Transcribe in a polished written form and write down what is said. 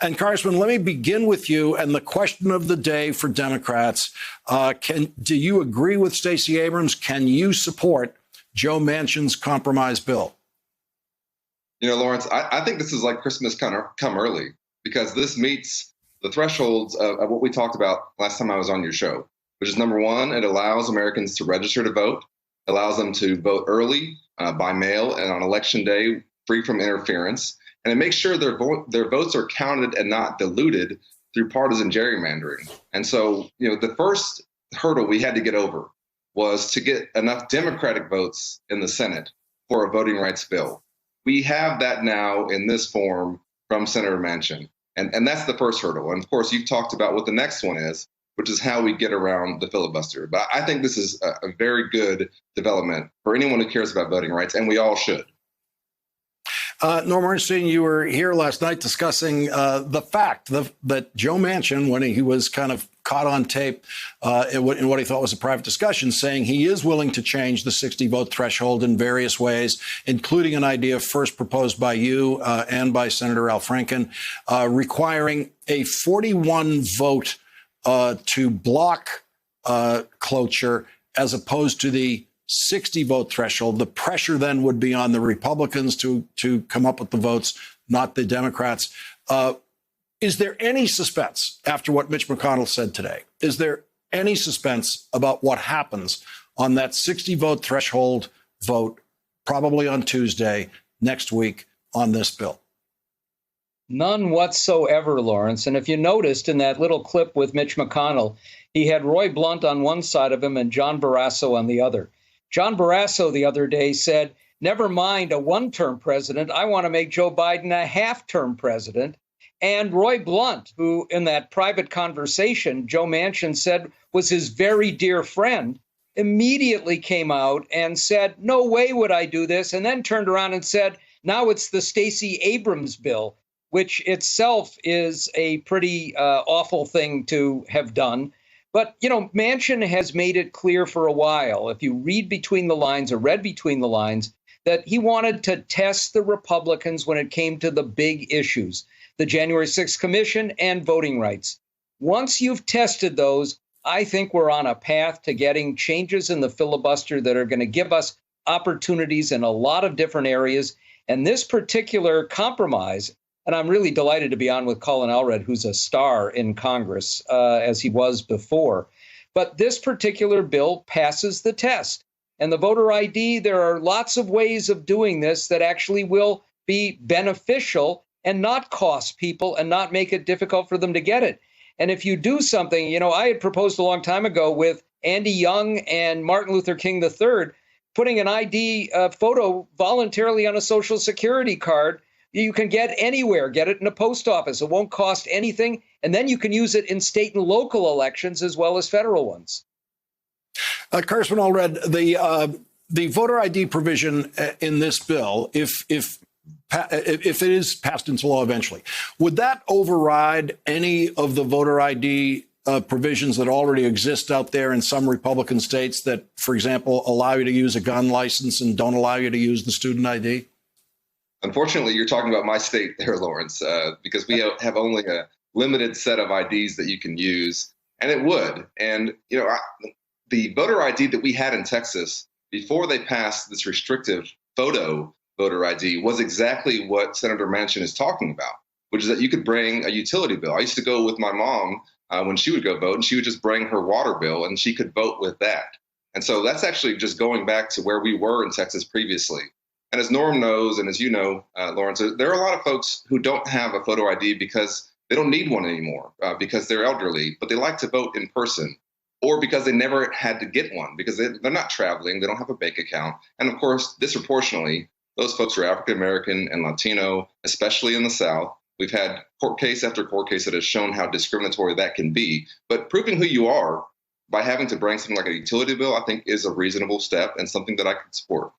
And Congressman, let me begin with you. And the question of the day for Democrats: do you agree with Stacey Abrams? Can you support Joe Manchin's compromise bill? Lawrence, I think this is like Christmas kind of come early, because this meets the thresholds of what we talked about last time I was on your show, which is number one, it allows Americans to register to vote, allows them to vote early by mail and on election day, free from interference, and it makes sure their votes are counted and not diluted through partisan gerrymandering. And so, the first hurdle we had to get over was to get enough Democratic votes in the Senate for a voting rights bill. We have that now in this form from Senator Manchin. And that's the first hurdle. And of course, you've talked about what the next one is, which is how we get around the filibuster. But I think this is a very good development for anyone who cares about voting rights, and we all should. Norm Ornstein, you were here last night discussing the fact that Joe Manchin, when he was kind of caught on tape in what he thought was a private discussion, saying he is willing to change the 60-vote threshold in various ways, including an idea first proposed by you and by Senator Al Franken, requiring a 41-vote to block cloture as opposed to the 60-vote threshold. The pressure then would be on the Republicans to come up with the votes, not the Democrats. Is there any suspense after what Mitch McConnell said today? Is there any suspense about what happens on that 60-vote threshold vote, probably on Tuesday next week, on this bill? None whatsoever, Lawrence. And if you noticed in that little clip with Mitch McConnell, he had Roy Blunt on one side of him and John Barrasso on the other. John Barrasso the other day said, never mind a one-term president, I want to make Joe Biden a half-term president. And Roy Blunt, who in that private conversation Joe Manchin said was his very dear friend, immediately came out and said, no way would I do this, and then turned around and said, now it's the Stacey Abrams bill, which itself is a pretty awful thing to have done. But, Manchin has made it clear for a while, if you read between the lines or read between the lines, that he wanted to test the Republicans when it came to the big issues, the January 6th Commission and voting rights. Once you've tested those, I think we're on a path to getting changes in the filibuster that are going to give us opportunities in a lot of different areas. And this particular compromise, and I'm really delighted to be on with Colin Allred, who's a star in Congress, as he was before. But this particular bill passes the test. And the voter ID, there are lots of ways of doing this that actually will be beneficial and not cost people and not make it difficult for them to get it. And if you do something, I had proposed a long time ago with Andy Young and Martin Luther King III, putting an ID photo voluntarily on a Social Security card. You can get anywhere, get it in a post office. It won't cost anything. And then you can use it in state and local elections as well as federal ones. Congressman Allred, the voter ID provision in this bill, if it is passed into law eventually, would that override any of the voter ID provisions that already exist out there in some Republican states that, for example, allow you to use a gun license and don't allow you to use the student ID? Unfortunately, you're talking about my state there, Lawrence, because we have only a limited set of IDs that you can use, and it would. And, the voter ID that we had in Texas before they passed this restrictive photo voter ID was exactly what Senator Manchin is talking about, which is that you could bring a utility bill. I used to go with my mom when she would go vote, and she would just bring her water bill, and she could vote with that. And so that's actually just going back to where we were in Texas previously. And as Norm knows, and as you know, Lawrence, there are a lot of folks who don't have a photo ID because they don't need one anymore, because they're elderly, but they like to vote in person, or because they never had to get one because they're not traveling, they don't have a bank account. And of course, disproportionately, those folks are African American and Latino, especially in the South. We've had court case after court case that has shown how discriminatory that can be. But proving who you are by having to bring something like a utility bill, I think, is a reasonable step and something that I could support.